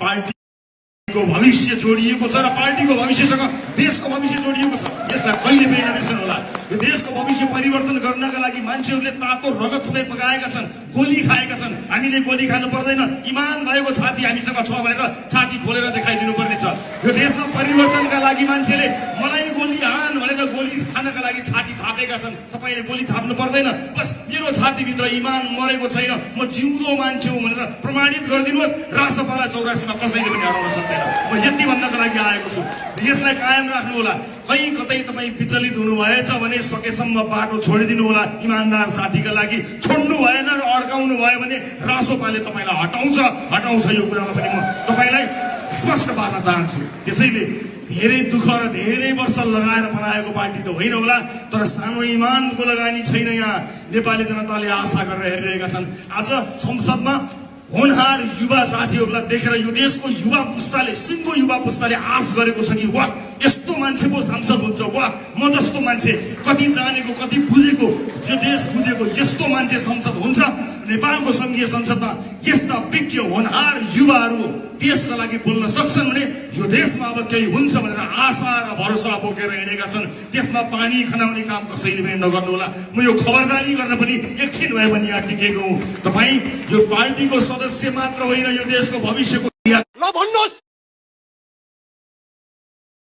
पार्टीको भविष्य जोडिएको छ र पार्टीको भविष्यसँग देशको भविष्य जोडिएको छ। यसलाई कहिले पनि नबिर्सनु होला। यो देशको भविष्य परिवर्तन गर्नका लागि मान्छेहरूले तातो रगत समेत पकाएका छन्, गोली खाएका छन्। हामीले गोली खानु पर्दैन, इमान भएको छाती हामीसँग छ भनेर छाती खोलेर देखाइदिनु पर्ने छ। यो देशमा परिवर्तनका लागि मान्छेले मलाई गोली हान भनेर गोली खानका लागि छाती थापेका छन्। तपाईले गोली थाप्नु पर्दैन, बस मेरो छातीभित्र इमान मरेको छैन, म जिउँदो मान्छे हो भनेर प्रमाणित गरिदिनुहोस्। रासपालाई 84 मा कसैले पनि हराउन सक्दैन। म यति भन्नको लागि आएको छु। यसलाई कायम राख्नु होला। कहीँ कतै तपाईँ विचलित हुनुभएछ भने सकेसम्म बाटो छोडिदिनु होला। इमानदार साथीका लागि छोड्नु भएन र अड्काउनु भयो भने रासोपाले तपाईँलाई हटाउँछ। यो कुरामा पनि म तपाईँलाई स्पष्ट पार्न चाहन्छु। त्यसैले धेरै दुःख र धेरै वर्ष लगाएर बनाएको पार्टी त होइन होला, तर सानो इमानको लगानी छैन। यहाँ नेपाली जनताले आशा गरेर हेरिरहेका छन्। आज संसदमा होनहार युवा साथीहरूलाई देखेर यो देशको युवा पुस्ताले, सिङ्गो युवा पुस्ताले आश गरेको छ कि वाह, यस्तो मान्छे पो सांसद हुन्छ, वाह म जस्तो मान्छे, कति जानेको कति बुझेको, यो देश बुझेको यस्तो मान्छे संसद हुन्छ। नेपालको संघीय संसदमा यस्ता विज्ञ होनहार युवाहरू देशका लागि बोल्न सक्छन् भने यो देशमा अब केही हुन्छ भनेर आशा र भरोसा बोकेर हिँडेका छन्। त्यसमा पानी खनाउने काम कसैले पनि नगर्नु होला। म यो खबरदारी गर्न पनि एकछिन भए पनि यहाँ टिकेको हुँ। तपाईँ यो पार्टीको सदस्य मात्र होइन, यो देशको भविष्यको ल भन्नुहोस्